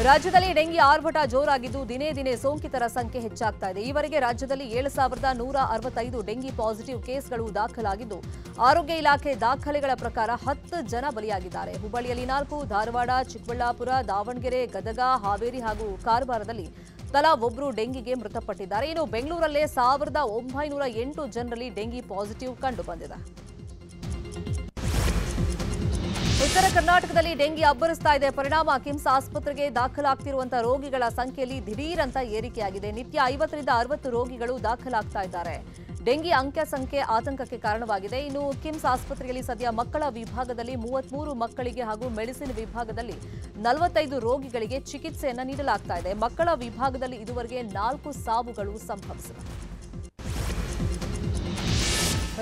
ರಾಜ್ಯದಲ್ಲಿ ಡೆಂಗಿ ಆರ್ಭಟ ಜೋರಾಗಿದ್ದು ದಿನೇ ದಿನೇ ಸೋಂಕಿತರ ಸಂಖ್ಯೆ ಹೆಚ್ಚಾಗ್ತಾ ಇದೆ. ಈವರೆಗೆ ರಾಜ್ಯದಲ್ಲಿ 7,165 ಡೆಂಗಿ ಪಾಸಿಟಿವ್ ಕೇಸ್ಗಳು ದಾಖಲಾಗಿದ್ದು ಆರೋಗ್ಯ ಇಲಾಖೆ ದಾಖಲೆಗಳ ಪ್ರಕಾರ 10 ಜನ ಬಲಿಯಾಗಿದ್ದಾರೆ. ಹುಬ್ಬಳ್ಳಿಯಲ್ಲಿ 4, ಧಾರವಾಡ, ಚಿಕ್ಕಬಳ್ಳಾಪುರ, ದಾವಣಗೆರೆ, ಗದಗ, ಹಾವೇರಿ ಹಾಗೂ ಕಾರವಾರದಲ್ಲಿ ತಲಾ ಒಬ್ಬರು ಡೆಂಗಿಗೆ ಮೃತಪಟ್ಟಿದ್ದಾರೆ. ಇನ್ನು ಬೆಂಗಳೂರಲ್ಲೇ 1,908 ಜನರಲ್ಲಿ ಡೆಂಗಿ ಪಾಸಿಟಿವ್ ಕಂಡು ಬಂದಿದೆ. ಉತ್ತರ ಕರ್ನಾಟಕದಲ್ಲಿ ಡೆಂಗಿ ಅಬ್ಬರಿಸ್ತಾ ಇದೆ. ಪರಿಣಾಮ ಕಿಮ್ಸ್ ಆಸ್ಪತ್ರೆಗೆ ದಾಖಲಾಗ್ತಿರುವಂತಹ ರೋಗಿಗಳ ಸಂಖ್ಯೆಯಲ್ಲಿ ದಿಢೀರಂತ ಏರಿಕೆಯಾಗಿದೆ. ನಿತ್ಯ 50 ರಿಂದ 60 ರೋಗಿಗಳು ದಾಖಲಾಗ್ತಾ ಇದ್ದಾರೆ. ಡೆಂಗಿ ಅಂಕ್ಯ ಸಂಖ್ಯೆ ಆತಂಕಕ್ಕೆ ಕಾರಣವಾಗಿದೆ. ಇನ್ನು ಕಿಮ್ಸ್ ಆಸ್ಪತ್ರೆಯಲ್ಲಿ ಸದ್ಯ ಮಕ್ಕಳ ವಿಭಾಗದಲ್ಲಿ 33 ಮಕ್ಕಳಿಗೆ ಹಾಗೂ ಮೆಡಿಸಿನ್ ವಿಭಾಗದಲ್ಲಿ 45 ರೋಗಿಗಳಿಗೆ ಚಿಕಿತ್ಸೆಯನ್ನು ನೀಡಲಾಗ್ತಾ ಇದೆ. ಮಕ್ಕಳ ವಿಭಾಗದಲ್ಲಿ ಇದುವರೆಗೆ 4 ಸಾವುಗಳು ಸಂಭವಿಸಿವೆ.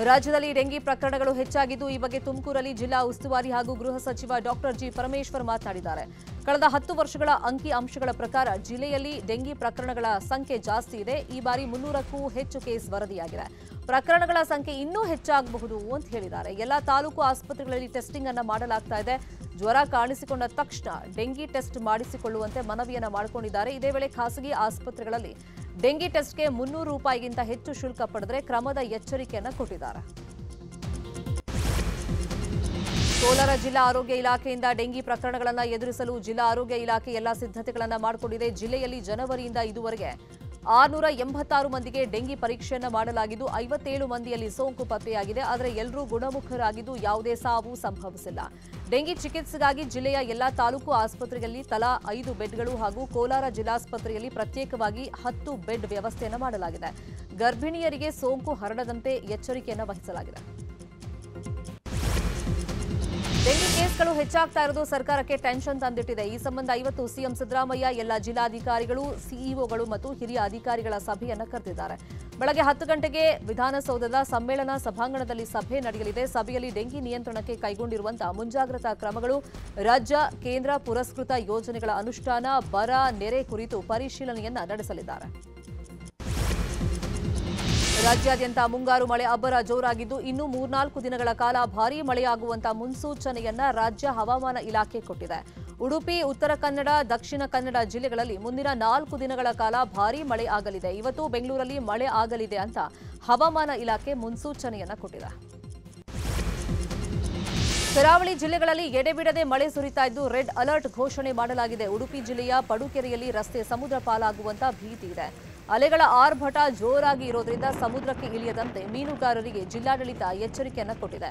ರಾಜ್ಯದಲ್ಲಿ ಡೆಂಗಿ ಪ್ರಕರಣಗಳು ಹೆಚ್ಚಾಗಿದ್ದು ಈ ಬಗ್ಗೆ ತುಮಕೂರಲ್ಲಿ ಜಿಲ್ಲಾ ಉಸ್ತುವಾರಿ ಹಾಗೂ ಗೃಹ ಸಚಿವ ಡಾಕ್ಟರ್ ಜಿ ಪರಮೇಶ್ವರ್ ಮಾತನಾಡಿದ್ದಾರೆ. ಕಳೆದ 10 ವರ್ಷಗಳ ಅಂಕಿ ಅಂಶಗಳ ಪ್ರಕಾರ ಜಿಲ್ಲೆಯಲ್ಲಿ ಡೆಂಗಿ ಪ್ರಕರಣಗಳ ಸಂಖ್ಯೆ ಜಾಸ್ತಿ ಇದೆ. ಈ ಬಾರಿ 300ಕ್ಕೂ ಹೆಚ್ಚು ಕೇಸ್ ವರದಿಯಾಗಿದೆ. ಪ್ರಕರಣಗಳ ಸಂಖ್ಯೆ ಇನ್ನೂ ಹೆಚ್ಚಾಗಬಹುದು ಅಂತ ಹೇಳಿದ್ದಾರೆ. ಎಲ್ಲ ತಾಲೂಕು ಆಸ್ಪತ್ರೆಗಳಲ್ಲಿ ಟೆಸ್ಟಿಂಗ್ ಅನ್ನು ಮಾಡಲಾಗ್ತಾ ಇದೆ. ಜ್ವರ ಕಾಣಿಸಿಕೊಂಡ ತಕ್ಷಣ ಡೆಂಗಿ ಟೆಸ್ಟ್ ಮಾಡಿಸಿಕೊಳ್ಳುವಂತೆ ಮನವಿಯನ್ನ ಮಾಡಿಕೊಂಡಿದ್ದಾರೆ. ಇದೇ ವೇಳೆ ಖಾಸಗಿ ಆಸ್ಪತ್ರೆಗಳಲ್ಲಿ ಡೆಂಗಿ ಟೆಸ್ಟ್ಗೆ 300 ರೂಪಾಯಿಗಿಂತ ಹೆಚ್ಚು ಶುಲ್ಕ ಪಡೆದರೆ ಕ್ರಮದ ಎಚ್ಚರಿಕೆಯನ್ನು ಕೊಟ್ಟಿದ್ದಾರೆ. ಕೋಲಾರ ಜಿಲ್ಲಾ ಆರೋಗ್ಯ ಇಲಾಖೆಯಿಂದ ಡೆಂಗಿ ಪ್ರಕರಣಗಳನ್ನು ಎದುರಿಸಲು ಜಿಲ್ಲಾ ಆರೋಗ್ಯ ಇಲಾಖೆ ಎಲ್ಲ ಸಿದ್ಧತೆಗಳನ್ನು ಮಾಡಿಕೊಂಡಿದೆ. ಜಿಲ್ಲೆಯಲ್ಲಿ ಜನವರಿಯಿಂದ ಇದುವರೆಗೆ 686 ಮಂದಿಗೆ ಡೆಂಗಿ ಪರೀಕ್ಷೆಯನ್ನು ಮಾಡಲಾಗಿದ್ದು 57 ಮಂದಿಯಲ್ಲಿ ಸೋಂಕು ಪತ್ತೆಯಾಗಿದೆ. ಆದರೆ ಎಲ್ಲರೂ ಗುಣಮುಖರಾಗಿದ್ದು ಯಾವುದೇ ಸಾವು ಸಂಭವಿಸಿಲ್ಲ. ಡೆಂಗಿ ಚಿಕಿತ್ಸೆಗಾಗಿ ಜಿಲ್ಲೆಯ ಎಲ್ಲಾ ತಾಲೂಕು ಆಸ್ಪತ್ರೆಗಳಲ್ಲಿ ತಲಾ 5 ಬೆಡ್ಗಳು ಹಾಗೂ ಕೋಲಾರ ಜಿಲ್ಲಾಸ್ಪತ್ರೆಯಲ್ಲಿ ಪ್ರತ್ಯೇಕವಾಗಿ 10 ಬೆಡ್ ವ್ಯವಸ್ಥೆಯನ್ನು ಮಾಡಲಾಗಿದೆ. ಗರ್ಭಿಣಿಯರಿಗೆ ಸೋಂಕು ಹರಡದಂತೆ ಎಚ್ಚರಿಕೆಯನ್ನು ವಹಿಸಲಾಗಿದೆ. ಡೆಂಗಿ ಕೇಸ್ಗಳು ಹೆಚ್ಚಾಗ್ತಾ ಇರೋದು ಸರ್ಕಾರಕ್ಕೆ ಟೆನ್ಷನ್ ತಂದಿಟ್ಟಿದೆ. ಈ ಸಂಬಂಧ ಇವತ್ತು ಸಿಎಂ ಸಿದ್ದರಾಮಯ್ಯ ಎಲ್ಲ ಜಿಲ್ಲಾಧಿಕಾರಿಗಳು, ಸಿಇಒಗಳು ಮತ್ತು ಹಿರಿಯ ಅಧಿಕಾರಿಗಳ ಸಭೆಯನ್ನು ಕರೆದಿದ್ದಾರೆ. ಬೆಳಗ್ಗೆ 10 ಗಂಟೆಗೆ ವಿಧಾನಸೌಧದ ಸಮ್ಮೇಳನ ಸಭಾಂಗಣದಲ್ಲಿ ಸಭೆ ನಡೆಯಲಿದೆ. ಸಭೆಯಲ್ಲಿ ಡೆಂಗಿ ನಿಯಂತ್ರಣಕ್ಕೆ ಕೈಗೊಂಡಿರುವಂತಹ ಮುಂಜಾಗ್ರತಾ ಕ್ರಮಗಳು, ರಾಜ್ಯ ಕೇಂದ್ರ ಪುರಸ್ಕೃತ ಯೋಜನೆಗಳ ಅನುಷ್ಠಾನ, ಬರ, ನೆರೆ ಕುರಿತು ಪರಿಶೀಲನೆಯನ್ನ ನಡೆಸಲಿದ್ದಾರೆ. ರಾಜ್ಯಾದ್ಯಂತ ಮುಂಗಾರು ಮಳೆ ಅಬ್ಬರ ಜೋರಾಗಿದ್ದು ಇನ್ನು 3-4 ದಿನಗಳ ಕಾಲ ಭಾರೀ ಮಳೆಯಾಗುವಂತಹ ಮುನ್ಸೂಚನೆಯನ್ನ ರಾಜ್ಯ ಹವಾಮಾನ ಇಲಾಖೆ ಕೊಟ್ಟಿದೆ. ಉಡುಪಿ, ಉತ್ತರ ಕನ್ನಡ, ದಕ್ಷಿಣ ಕನ್ನಡ ಜಿಲ್ಲೆಗಳಲ್ಲಿ ಮುಂದಿನ 4 ದಿನಗಳ ಕಾಲ ಭಾರೀ ಮಳೆ ಆಗಲಿದೆ. ಇವತ್ತು ಬೆಂಗಳೂರಲ್ಲಿ ಮಳೆ ಆಗಲಿದೆ ಅಂತ ಹವಾಮಾನ ಇಲಾಖೆ ಮುನ್ಸೂಚನೆಯನ್ನ ಕೊಟ್ಟಿದೆ. ಕರಾವಳಿ ಜಿಲ್ಲೆಗಳಲ್ಲಿ ಎಡೆಬಿಡದೆ ಮಳೆ ಸುರಿತಾ ಇದ್ದು ರೆಡ್ ಅಲರ್ಟ್ ಘೋಷಣೆ ಮಾಡಲಾಗಿದೆ. ಉಡುಪಿ ಜಿಲ್ಲೆಯ ಪಡುಕೆರೆಯಲ್ಲಿ ರಸ್ತೆ ಸಮುದ್ರ ಪಾಲಾಗುವಂತ ಭೀತಿ ಇದೆ. ಅಲೆಗಳ ಆರ್ಭಟ ಜೋರಾಗಿ ಇರೋದ್ರಿಂದ ಸಮುದ್ರಕ್ಕೆ ಇಳಿಯದಂತೆ ಮೀನುಗಾರರಿಗೆ ಜಿಲ್ಲಾಡಳಿತ ಎಚ್ಚರಿಕೆಯನ್ನು ಕೊಟ್ಟಿದೆ.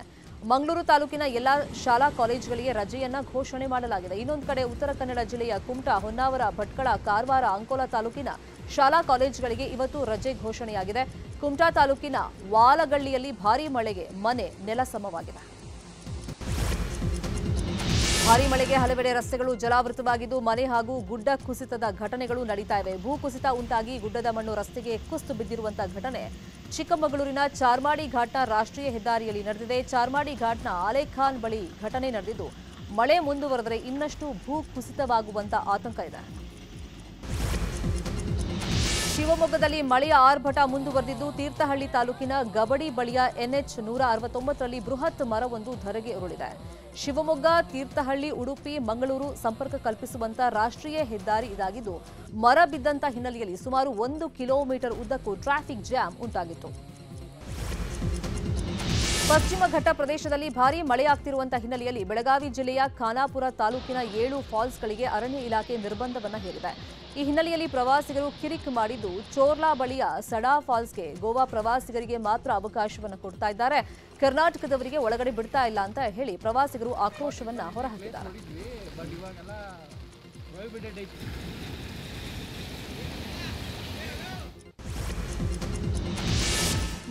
ಮಂಗಳೂರು ತಾಲೂಕಿನ ಎಲ್ಲಾ ಶಾಲಾ ಕಾಲೇಜುಗಳಿಗೆ ರಜೆಯನ್ನ ಘೋಷಣೆ ಮಾಡಲಾಗಿದೆ. ಇನ್ನೊಂದು ಕಡೆ ಉತ್ತರ ಕನ್ನಡ ಜಿಲ್ಲೆಯ ಕುಮಟಾ, ಹೊನ್ನಾವರ, ಭಟ್ಕಳ, ಕಾರವಾರ, ಅಂಕೋಲಾ ತಾಲೂಕಿನ ಶಾಲಾ ಕಾಲೇಜುಗಳಿಗೆ ಇವತ್ತು ರಜೆ ಘೋಷಣೆಯಾಗಿದೆ. ಕುಮಟಾ ತಾಲೂಕಿನ ವಾಲಗಳ್ಳಿಯಲ್ಲಿ ಭಾರೀ ಮಳೆಗೆ ಮನೆ ನೆಲಸಮವಾಗಿದೆ. ಭಾರೀ ಮಳೆಗೆ ಹಲವೆಡೆ ರಸ್ತೆಗಳು ಜಲಾವೃತವಾಗಿದ್ದು ಮನೆ ಹಾಗೂ ಗುಡ್ಡ ಕುಸಿತದ ಘಟನೆಗಳು ನಡೀತಾ ಇವೆ. ಭೂಕುಸಿತ ಉಂಟಾಗಿ ಗುಡ್ಡದ ಮಣ್ಣು ರಸ್ತೆಗೆ ಕುಸಿದು ಬಿದ್ದಿರುವಂತಹ ಘಟನೆ ಚಿಕ್ಕಮಗಳೂರಿನ ಚಾರ್ಮಾಡಿ ಘಾಟ್ನ ರಾಷ್ಟ್ರೀಯ ಹೆದ್ದಾರಿಯಲ್ಲಿ ನಡೆದಿದೆ. ಚಾರ್ಮಾಡಿ ಘಾಟ್ನ ಆಲೇಖಾನ್ ಬಳಿ ಘಟನೆ ನಡೆದಿದ್ದು ಮಳೆ ಮುಂದುವರೆದರೆ ಇನ್ನಷ್ಟು ಭೂ ಕುಸಿತವಾಗುವಂತ ಆತಂಕ ಇದೆ. ಶಿವಮೊಗ್ಗದಲ್ಲಿ ಮಳೆಯ ಆರ್ಭಟ ಮುಂದುವರೆದಿದ್ದು ತೀರ್ಥಹಳ್ಳಿ ತಾಲೂಕಿನ ಗಬಡಿ ಬಳಿಯ NH 169ರಲ್ಲಿ ಬೃಹತ್ ಮರವೊಂದು ಧರೆಗೆ ಉರುಳಿದೆ. ಶಿವಮೊಗ್ಗ, ತೀರ್ಥಹಳ್ಳಿ, ಉಡುಪಿ, ಮಂಗಳೂರು ಸಂಪರ್ಕ ಕಲ್ಪಿಸುವಂತ ರಾಷ್ಟ್ರೀಯ ಹೆದ್ದಾರಿ ಇದಾಗಿದ್ದು ಮರ ಬಿದ್ದಂತ ಹಿನ್ನೆಲೆಯಲ್ಲಿ ಸುಮಾರು 1 ಕಿಲೋಮೀಟರ್ ಉದ್ದಕ್ಕೂ ಟ್ರಾಫಿಕ್ ಜಾಮ್ ಉಂಟಾಗಿತ್ತು. ಪಶ್ಚಿಮ ಘಟ್ಟ ಪ್ರದೇಶದಲ್ಲಿ ಭಾರೀ ಮಳೆಯಾಗ್ತಿರುವಂತಹ ಹಿನ್ನೆಲೆಯಲ್ಲಿ ಬೆಳಗಾವಿ ಜಿಲ್ಲೆಯ ಖಾನಾಪುರ ತಾಲೂಕಿನ 7 ಫಾಲ್ಸ್ಗಳಿಗೆ ಅರಣ್ಯ ಇಲಾಖೆ ನಿರ್ಬಂಧವನ್ನು ಹೇರಿದೆ. ಈ ಹಿನ್ನೆಲೆಯಲ್ಲಿ ಪ್ರವಾಸಿಗರು ಕಿರಿಕ್ ಮಾಡಿದ್ದು ಚೋರ್ಲಾ ಬಳಿಯ ಸಡಾ ಫಾಲ್ಸ್ಗೆ ಗೋವಾ ಪ್ರವಾಸಿಗರಿಗೆ ಮಾತ್ರ ಅವಕಾಶವನ್ನು ಕೊಡ್ತಾ ಇದ್ದಾರೆ. ಕರ್ನಾಟಕದವರಿಗೆ ಒಳಗಡೆ ಬಿಡ್ತಾ ಇಲ್ಲ ಅಂತ ಹೇಳಿ ಪ್ರವಾಸಿಗರು ಆಕ್ರೋಶವನ್ನ ಹೊರಹಾಕಿದ್ದಾರೆ.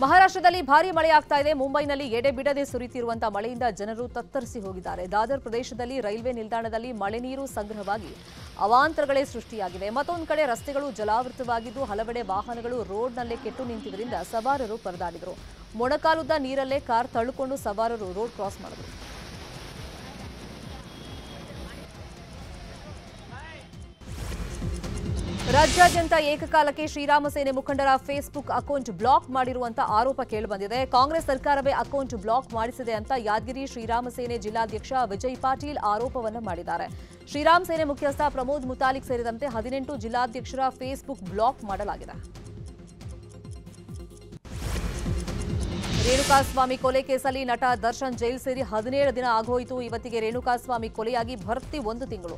ಮಹಾರಾಷ್ಟ್ರದಲ್ಲಿ ಭಾರೀ ಮಳೆಯಾಗ್ತಾ ಇದೆ. ಮುಂಬೈನಲ್ಲಿ ಎಡೆಬಿಡದೆ ಸುರಿಯುತ್ತಿರುವಂತಹ ಮಳೆಯಿಂದ ಜನರು ತತ್ತರಿಸಿ ಹೋಗಿದ್ದಾರೆ. ದಾದರ್ ಪ್ರದೇಶದಲ್ಲಿ ರೈಲ್ವೆ ನಿಲ್ದಾಣದಲ್ಲಿ ಮಳೆ ನೀರು ಸಂಗ್ರಹವಾಗಿ ಅವಾಂತರಗಳೇ ಸೃಷ್ಟಿಯಾಗಿದೆ. ಮತ್ತೊಂದು ಕಡೆ ರಸ್ತೆಗಳು ಜಲಾವೃತವಾಗಿದ್ದು ಹಲವೆಡೆ ವಾಹನಗಳು ರೋಡ್ನಲ್ಲೇ ಕೆಟ್ಟು ನಿಂತಿದ್ದರಿಂದ ಸವಾರರು ಪರದಾಡಿದರು. ಮೊಣಕಾಲುದ್ದ ನೀರಲ್ಲೇ ಕಾರ್ ತಳ್ಳಿಕೊಂಡು ಸವಾರರು ರೋಡ್ ಕ್ರಾಸ್ ಮಾಡಿದರು. ರಾಜ್ಯಾದ್ಯಂತ ಏಕಕಾಲಕ್ಕೆ ಶ್ರೀರಾಮ ಸೇನೆ ಮುಖಂಡರ ಫೇಸ್ಬುಕ್ ಅಕೌಂಟ್ ಬ್ಲಾಕ್ ಮಾಡಿರುವಂತ ಆರೋಪ ಕೇಳಿಬಂದಿದೆ. ಕಾಂಗ್ರೆಸ್ ಸರ್ಕಾರವೇ ಅಕೌಂಟ್ ಬ್ಲಾಕ್ ಮಾಡಿಸಿದೆ ಅಂತ ಯಾದಗಿರಿ ಶ್ರೀರಾಮ ಸೇನೆ ಜಿಲ್ಲಾಧ್ಯಕ್ಷ ವಿಜಯ್ ಪಾಟೀಲ್ ಆರೋಪವನ್ನು ಮಾಡಿದ್ದಾರೆ. ಶ್ರೀರಾಮ ಸೇನೆ ಮುಖ್ಯಸ್ಥ ಪ್ರಮೋದ್ ಮುತಾಲಿಕ್ ಸೇರಿದಂತೆ 18 ಜಿಲ್ಲಾಧ್ಯಕ್ಷರ ಫೇಸ್ಬುಕ್ ಬ್ಲಾಕ್ ಮಾಡಲಾಗಿದೆ. ರೇಣುಕಾಸ್ವಾಮಿ ಕೊಲೆ ಕೇಸಲ್ಲಿ ನಟ ದರ್ಶನ್ ಜೈಲು ಸೇರಿ 17 ದಿನ ಆಗೋಯಿತು. ಇವತ್ತಿಗೆ ರೇಣುಕಾಸ್ವಾಮಿ ಕೊಲೆಯಾಗಿ ಭರ್ತಿ 1 ತಿಂಗಳು.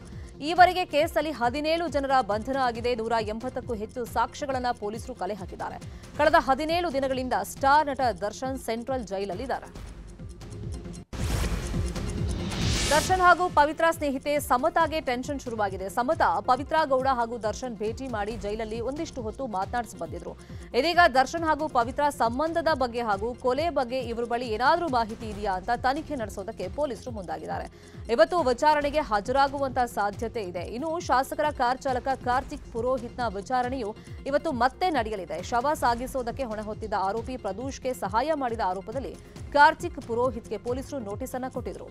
ಈವರೆಗೆ ಕೇಸಲ್ಲಿ 17 ಜನರ ಬಂಧನ ಆಗಿದೆ. 180ಕ್ಕೂ ಹೆಚ್ಚು ಸಾಕ್ಷ್ಯಗಳನ್ನು ಪೊಲೀಸರು ಕಲೆ ಹಾಕಿದ್ದಾರೆ. ಕಳೆದ 17 ದಿನಗಳಿಂದ ಸ್ಟಾರ್ ನಟ ದರ್ಶನ್ ಸೆಂಟ್ರಲ್ ಜೈಲಲ್ಲಿದ್ದಾರೆ. ದರ್ಶನ್ ಹಾಗೂ ಪವಿತ್ರ ಸ್ನೇಹಿತೆ ಸಮತಾಗೆ ಟೆನ್ಷನ್ ಶುರುವಾಗಿದೆ. ಸಮತಾ ಪವಿತ್ರ ಗೌಡ ಹಾಗೂ ದರ್ಶನ್ ಭೇಟಿ ಮಾಡಿ ಜೈಲಲ್ಲಿ ಒಂದಿಷ್ಟು ಹೊತ್ತು ಮಾತನಾಡಿಸಿ ಬಂದಿದ್ರು. ಇದೀಗ ದರ್ಶನ್ ಹಾಗೂ ಪವಿತ್ರ ಸಂಬಂಧದ ಬಗ್ಗೆ ಹಾಗೂ ಕೊಲೆ ಬಗ್ಗೆ ಇವರ ಬಳಿ ಏನಾದರೂ ಮಾಹಿತಿ ಇದೆಯಾ ಅಂತ ತನಿಖೆ ನಡೆಸೋದಕ್ಕೆ ಪೊಲೀಸರು ಮುಂದಾಗಿದ್ದಾರೆ. ಇವತ್ತು ವಿಚಾರಣೆಗೆ ಹಾಜರಾಗುವಂತ ಸಾಧ್ಯತೆ ಇದೆ. ಇನ್ನು ಶಾಸಕರ ಕಾರ್ ಚಾಲಕ ಕಾರ್ತಿಕ್ ಪುರೋಹಿತ್ನ ವಿಚಾರಣೆಯು ಇವತ್ತು ಮತ್ತೆ ನಡೆಯಲಿದೆ. ಶವ ಸಾಗಿಸೋದಕ್ಕೆ ಹೊಣೆ ಹೊತ್ತಿದ್ದ ಆರೋಪಿ ಪ್ರದೂಷ್ಗೆ ಸಹಾಯ ಮಾಡಿದ ಆರೋಪದಲ್ಲಿ ಕಾರ್ತಿಕ್ ಪುರೋಹಿತ್ಗೆ ಪೊಲೀಸರು ನೋಟಿಸ್ ಅನ್ನು ಕೊಟ್ಟಿದ್ರು.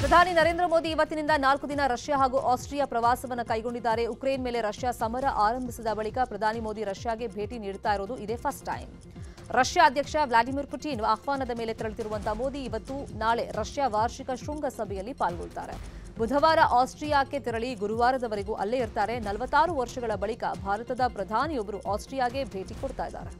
ಪ್ರಧಾನಿ ನರೇಂದ್ರ ಮೋದಿ ಇವತ್ತಿನಿಂದ 4 ದಿನ ರಷ್ಯಾ ಹಾಗೂ ಆಸ್ಟ್ರಿಯಾ ಪ್ರವಾಸವನ್ನು ಕೈಗೊಂಡಿದ್ದಾರೆ. ಉಕ್ರೇನ್ ಮೇಲೆ ರಷ್ಯಾ ಸಮರ ಆರಂಭಿಸಿದ ಬಳಿಕ ಪ್ರಧಾನಿ ಮೋದಿ ರಷ್ಯಾಗೆ ಭೇಟಿ ನೀಡುತ್ತಾ ಇರೋದು ಇದೇ ಫಸ್ಟ್ ಟೈಮ್. ರಷ್ಯಾ ಅಧ್ಯಕ್ಷ ವ್ಲಾಡಿಮಿರ್ ಪುಟಿನ್ ಆಹ್ವಾನದ ಮೇಲೆ ತೆರಳುತ್ತಿರುವಂತಹ ಮೋದಿ ಇವತ್ತು ನಾಳೆ ರಷ್ಯಾ ವಾರ್ಷಿಕ ಶೃಂಗಸಭೆಯಲ್ಲಿ ಪಾಲ್ಗೊಳ್ಳುತ್ತಾರೆ. ಬುಧವಾರ ಆಸ್ಟ್ರಿಯಾಕ್ಕೆ ತೆರಳಿ ಗುರುವಾರದವರೆಗೂ ಅಲ್ಲೇ ಇರ್ತಾರೆ. 46 ವರ್ಷಗಳ ಬಳಿಕ ಭಾರತದ ಪ್ರಧಾನಿಯೊಬ್ಬರು ಆಸ್ಟ್ರಿಯಾಗೆ ಭೇಟಿ ಕೊಡ್ತಾ ಇದ್ದಾರೆ.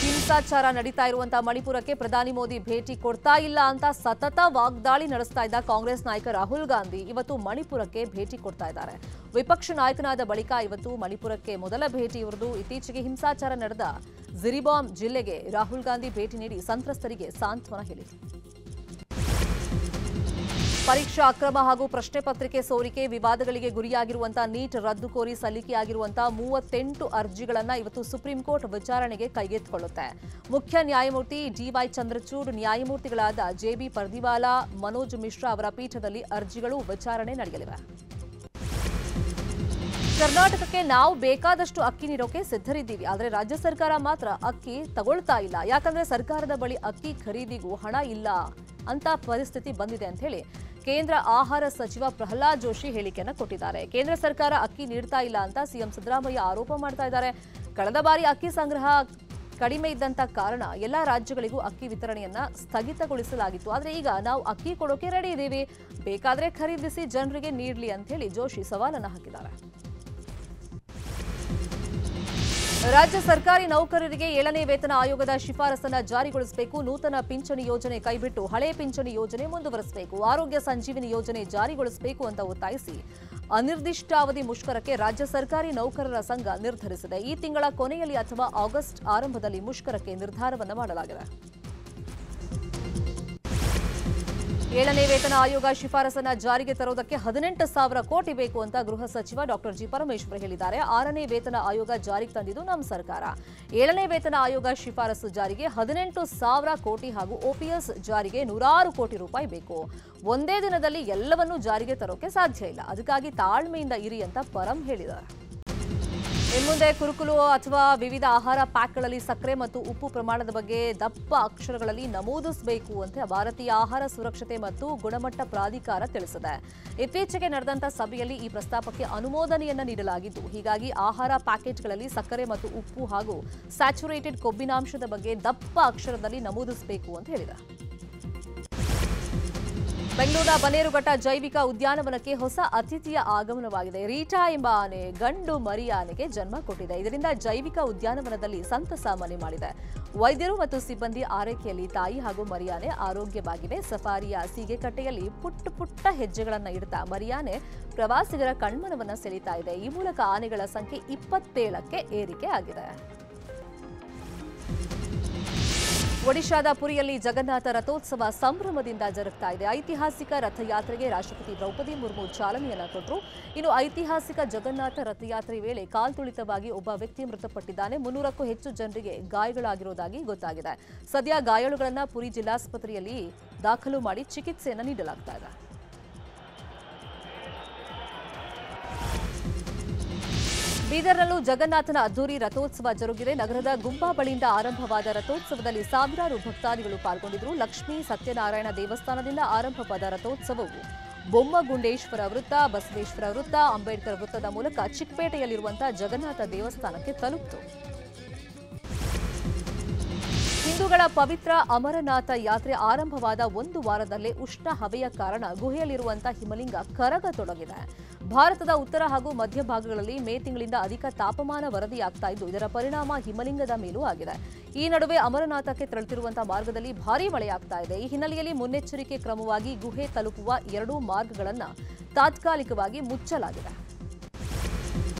ಹಿಂಸಾಚಾರ ನಡೀತಾ ಇರುವಂತಹ ಮಣಿಪುರಕ್ಕೆ ಪ್ರಧಾನಿ ಮೋದಿ ಭೇಟಿ ಕೊಡ್ತಾ ಇಲ್ಲ ಅಂತ ಸತತ ವಾಗ್ದಾಳಿ ನಡೆಸ್ತಾ ಇದ್ದ ಕಾಂಗ್ರೆಸ್ ನಾಯಕ ರಾಹುಲ್ ಗಾಂಧಿ ಇವತ್ತು ಮಣಿಪುರಕ್ಕೆ ಭೇಟಿ ಕೊಡ್ತಾ ಇದ್ದಾರೆ. ವಿಪಕ್ಷ ನಾಯಕನಾದ ಬಳಿಕ ಇವತ್ತು ಮಣಿಪುರಕ್ಕೆ ಮೊದಲ ಭೇಟಿ ಇರುವುದು. ಇತ್ತೀಚೆಗೆ ಹಿಂಸಾಚಾರ ನಡೆದ ಜಿರಿಬಾಮ್ ಜಿಲ್ಲೆಗೆ ರಾಹುಲ್ ಗಾಂಧಿ ಭೇಟಿ ನೀಡಿ ಸಂತ್ರಸ್ತರಿಗೆ ಸಾಂತ್ವನ ಹೇಳಿದರು. ಪರೀಕ್ಷಾ ಅಕ್ರಮ ಹಾಗೂ ಪ್ರಶ್ನೆ ಪತ್ರಿಕೆ ಸೋರಿಕೆ ವಿವಾದಗಳಿಗೆ ಗುರಿಯಾಗಿರುವಂತಹ ನೀಟ್ ರದ್ದು ಕೋರಿ ಸಲ್ಲಿಕೆಯಾಗಿರುವಂತಹ 38 ಅರ್ಜಿಗಳನ್ನು ಇವತ್ತು ಸುಪ್ರೀಂ ಕೋರ್ಟ್ ವಿಚಾರಣೆಗೆ ಕೈಗೆತ್ತಿಕೊಳ್ಳುತ್ತೆ. ಮುಖ್ಯ ನ್ಯಾಯಮೂರ್ತಿ ಡಿವೈ ಚಂದ್ರಚೂಡ್, ನ್ಯಾಯಮೂರ್ತಿಗಳಾದ ಜೆಬಿ ಪರ್ದಿವಾಲಾ, ಮನೋಜ್ ಮಿಶ್ರಾ ಅವರ ಪೀಠದಲ್ಲಿ ಅರ್ಜಿಗಳು ವಿಚಾರಣೆ ನಡೆಯಲಿವೆ. ಕರ್ನಾಟಕಕ್ಕೆ ನಾವು ಬೇಕಾದಷ್ಟು ಅಕ್ಕಿ ನೀಡೋಕೆ ಸಿದ್ಧರಿದ್ದೀವಿ, ಆದರೆ ರಾಜ್ಯ ಸರ್ಕಾರ ಮಾತ್ರ ಅಕ್ಕಿ ತಗೊಳ್ತಾ ಇಲ್ಲ. ಯಾಕಂದ್ರೆ ಸರ್ಕಾರದ ಬಳಿ ಅಕ್ಕಿ ಖರೀದಿಗೂ ಹಣ ಇಲ್ಲ ಅಂತ ಪರಿಸ್ಥಿತಿ ಬಂದಿದೆ ಅಂತ ಹೇಳಿ ಕೇಂದ್ರ ಆಹಾರ ಸಚಿವ ಪ್ರಹ್ಲಾದ್ ಜೋಶಿ ಹೇಳಿಕೆಯನ್ನು ಕೊಟ್ಟಿದ್ದಾರೆ. ಕೇಂದ್ರ ಸರ್ಕಾರ ಅಕ್ಕಿ ನೀಡ್ತಾ ಇಲ್ಲ ಅಂತ ಸಿಎಂ ಸಿದ್ದರಾಮಯ್ಯ ಆರೋಪ ಮಾಡ್ತಾ ಇದ್ದಾರೆ. ಕಳೆದ ಬಾರಿ ಅಕ್ಕಿ ಸಂಗ್ರಹ ಕಡಿಮೆ ಇದ್ದಂತ ಕಾರಣ ಎಲ್ಲ ರಾಜ್ಯಗಳಿಗೂ ಅಕ್ಕಿ ವಿತರಣೆಯನ್ನ ಸ್ಥಗಿತಗೊಳಿಸಲಾಗಿತ್ತು. ಆದರೆ ಈಗ ನಾವು ಅಕ್ಕಿ ಕೊಡೋಕೆ ರೆಡಿ ಇದ್ದೀವಿ, ಬೇಕಾದ್ರೆ ಖರೀದಿಸಿ ಜನರಿಗೆ ನೀಡಲಿ ಅಂತ ಹೇಳಿ ಜೋಶಿ ಸವಾಲನ್ನು ಹಾಕಿದ್ದಾರೆ. ರಾಜ್ಯ ಸರ್ಕಾರಿ ನೌಕರರಿಗೆ 7ನೇ ವೇತನ ಆಯೋಗದ ಶಿಫಾರಸನ್ನು ಜಾರಿಗೊಳಿಸಬೇಕು. ನೂತನ ಪಿಂಚಣಿ ಯೋಜನೆ ಕೈಬಿಟ್ಟು ಹಳೆ ಪಿಂಚಣಿ ಯೋಜನೆ ಮುಂದುವರಿಸಬೇಕು. ಆರೋಗ್ಯ ಸಂಜೀವಿನಿ ಯೋಜನೆ ಜಾರಿಗೊಳಿಸಬೇಕು ಅಂತ ಒತ್ತಾಯಿಸಿ ಅನಿರ್ದಿಷ್ಟಾವಧಿ ಮುಷ್ಕರಕ್ಕೆ ರಾಜ್ಯ ಸರ್ಕಾರಿ ನೌಕರರ ಸಂಘ ನಿರ್ಧರಿಸಿದೆ. ಈ ತಿಂಗಳ ಕೊನೆಯಲ್ಲಿ ಅಥವಾ ಆಗಸ್ಟ್ ಆರಂಭದಲ್ಲಿ ಮುಷ್ಕರಕ್ಕೆ ನಿರ್ಧಾರವನ್ನು ಮಾಡಲಾಗಿದೆ. 7ನೇ ವೇತನ ಆಯೋಗ ಶಿಫಾರಸನ್ನ ಜಾರಿಗೆ ತರುವುದಕ್ಕೆ 18,000 ಕೋಟಿ ಬೇಕು ಅಂತ ಗೃಹ ಸಚಿವ ಡಾಕ್ಟರ್ ಜಿ ಪರಮೇಶ್ವರ್ ಹೇಳಿದ್ದಾರೆ. 6ನೇ ವೇತನ ಆಯೋಗ ಜಾರಿಗೆ ತಂದಿದ್ದು ನಮ್ಮ ಸರ್ಕಾರ. 7ನೇ ವೇತನ ಆಯೋಗ ಶಿಫಾರಸು ಜಾರಿಗೆ 18,000 ಕೋಟಿ ಹಾಗೂ ಓಪಿಎಸ್ ಜಾರಿಗೆ 106 ಕೋಟಿ ರೂಪಾಯಿ ಬೇಕು. ಒಂದೇ ದಿನದಲ್ಲಿ ಎಲ್ಲವನ್ನೂ ಜಾರಿಗೆ ತರೋಕೆ ಸಾಧ್ಯ ಇಲ್ಲ, ಅದಕ್ಕಾಗಿ ತಾಳ್ಮೆಯಿಂದ ಇರಿ ಅಂತ ಪರಂ ಹೇಳಿದ್ದಾರೆ. ಇನ್ಮುಂದೆ ಕುರುಕುಲು ಅಥವಾ ವಿವಿಧ ಆಹಾರ ಪ್ಯಾಕ್ಗಳಲ್ಲಿ ಸಕ್ಕರೆ ಮತ್ತು ಉಪ್ಪು ಪ್ರಮಾಣದ ಬಗ್ಗೆ ದಪ್ಪ ಅಕ್ಷರಗಳಲ್ಲಿ ನಮೂದಿಸಬೇಕು ಅಂತ ಭಾರತೀಯ ಆಹಾರ ಸುರಕ್ಷತೆ ಮತ್ತು ಗುಣಮಟ್ಟ ಪ್ರಾಧಿಕಾರ ತಿಳಿಸಿದೆ. ಇತ್ತೀಚೆಗೆ ನಡೆದಂತ ಸಭೆಯಲ್ಲಿ ಈ ಪ್ರಸ್ತಾಪಕ್ಕೆ ಅನುಮೋದನೆಯನ್ನ ನೀಡಲಾಗಿದ್ದು, ಹೀಗಾಗಿ ಆಹಾರ ಪ್ಯಾಕೆಟ್ಗಳಲ್ಲಿ ಸಕ್ಕರೆ ಮತ್ತು ಉಪ್ಪು ಹಾಗೂ ಸ್ಯಾಚುರೇಟೆಡ್ ಕೊಬ್ಬಿನಾಂಶದ ಬಗ್ಗೆ ದಪ್ಪ ಅಕ್ಷರದಲ್ಲಿ ನಮೂದಿಸಬೇಕು ಅಂತ ಹೇಳಿದೆ. ಬೆಂಗಳೂರಿನ ಬನ್ನೇರುಘಟ್ಟ ಜೈವಿಕ ಉದ್ಯಾನವನಕ್ಕೆ ಹೊಸ ಅತಿಥಿಯ ಆಗಮನವಾಗಿದೆ. ರೀಟಾ ಎಂಬ ಆನೆ ಗಂಡು ಮರಿ ಆನೆಗೆ ಜನ್ಮ ಕೊಟ್ಟಿದೆ. ಇದರಿಂದ ಜೈವಿಕ ಉದ್ಯಾನವನದಲ್ಲಿ ಸಂತಸ ಮನೆ ಮಾಡಿದೆ. ವೈದ್ಯರು ಮತ್ತು ಸಿಬ್ಬಂದಿ ಆರೈಕೆಯಲ್ಲಿ ತಾಯಿ ಹಾಗೂ ಮರಿಯಾನೆ ಆರೋಗ್ಯವಾಗಿದೆ. ಸಫಾರಿಯ ಸೀಗೆಕಟ್ಟೆಯಲ್ಲಿ ಪುಟ್ಟ ಹೆಜ್ಜೆಗಳನ್ನು ಇಡ್ತಾ ಮರಿಯಾನೆ ಪ್ರವಾಸಿಗರ ಕಣ್ಮನವನ್ನ ಸೆಳೀತಾ ಇದೆ. ಈ ಮೂಲಕ ಆನೆಗಳ ಸಂಖ್ಯೆ 27ಕ್ಕೆ ಏರಿಕೆ ಆಗಿದೆ. ಒಡಿಶಾದ ಪುರಿಯಲ್ಲಿ ಜಗನ್ನಾಥ ರಥೋತ್ಸವ ಸಂಭ್ರಮದಿಂದ ಜರುಗ್ತಾ ಇದೆ. ಐತಿಹಾಸಿಕ ರಥಯಾತ್ರೆಗೆ ರಾಷ್ಟ್ರಪತಿ ದ್ರೌಪದಿ ಮುರ್ಮು ಚಾಲನೆಯನ್ನ ಕೊಟ್ಟರು. ಇನ್ನು ಐತಿಹಾಸಿಕ ಜಗನ್ನಾಥ ರಥಯಾತ್ರೆ ವೇಳೆ ಕಾಲ್ತುಳಿತವಾಗಿ ಒಬ್ಬ ವ್ಯಕ್ತಿ ಮೃತಪಟ್ಟಿದ್ದಾನೆ. 300ಕ್ಕೂ ಹೆಚ್ಚು ಜನರಿಗೆ ಗಾಯಗಳಾಗಿರುವುದಾಗಿ ಗೊತ್ತಾಗಿದೆ. ಸದ್ಯ ಗಾಯಾಳುಗಳನ್ನು ಪುರಿ ಜಿಲ್ಲಾಸ್ಪತ್ರೆಯಲ್ಲಿ ದಾಖಲು ಮಾಡಿ ಚಿಕಿತ್ಸೆಯನ್ನು ನೀಡಲಾಗ್ತಾ ಇದೆ. ಬೀದರ್ನಲ್ಲೂ ಜಗನ್ನಾಥನ ಅದ್ದೂರಿ ರಥೋತ್ಸವ ಜರುಗಿದೆ. ನಗರದ ಗುಂಪಾ ಬಳಿಯಿಂದ ಆರಂಭವಾದ ರಥೋತ್ಸವದಲ್ಲಿ ಸಾವಿರಾರು ಭಕ್ತಾದಿಗಳು ಪಾಲ್ಗೊಂಡಿದ್ದರು. ಲಕ್ಷ್ಮೀ ಸತ್ಯನಾರಾಯಣ ದೇವಸ್ಥಾನದಿಂದ ಆರಂಭವಾದ ರಥೋತ್ಸವವು ಬೊಮ್ಮಗುಂಡೇಶ್ವರ ವೃತ್ತ, ಬಸವೇಶ್ವರ ವೃತ್ತ, ಅಂಬೇಡ್ಕರ್ ವೃತ್ತದ ಮೂಲಕ ಚಿಕ್ಕಪೇಟೆಯಲ್ಲಿರುವಂತಹ ಜಗನ್ನಾಥ ದೇವಸ್ಥಾನಕ್ಕೆ ತಲುಪಿತು. ಹಿಂದೂಗಳ ಪವಿತ್ರ ಅಮರನಾಥ ಯಾತ್ರೆ ಆರಂಭವಾದ ಒಂದು ವಾರದಲ್ಲೇ ಉಷ್ಣ ಹವೆಯ ಕಾರಣ ಗುಹೆಯಲ್ಲಿರುವಂತಹ ಹಿಮಲಿಂಗ ಕರಗತೊಡಗಿದೆ. ಭಾರತದ ಉತ್ತರ ಹಾಗೂ ಮಧ್ಯ ಭಾಗಗಳಲ್ಲಿ ಮೇ ತಿಂಗಳಿಂದ ಅಧಿಕ ತಾಪಮಾನ ವರದಿಯಾಗ್ತಾ ಇದ್ದು, ಇದರ ಪರಿಣಾಮ ಹಿಮಲಿಂಗದ ಮೇಲೂ ಆಗಿದೆ. ಈ ನಡುವೆ ಅಮರನಾಥಕ್ಕೆ ತೆರಳುತ್ತಿರುವಂತಹ ಮಾರ್ಗದಲ್ಲಿ ಭಾರೀ ಮಳೆಯಾಗ್ತಾ ಇದೆ. ಈ ಹಿನ್ನೆಲೆಯಲ್ಲಿ ಮುನ್ನೆಚ್ಚರಿಕೆ ಕ್ರಮವಾಗಿ ಗುಹೆ ತಲುಪುವ 2 ಮಾರ್ಗಗಳನ್ನು ತಾತ್ಕಾಲಿಕವಾಗಿ ಮುಚ್ಚಲಾಗಿದೆ.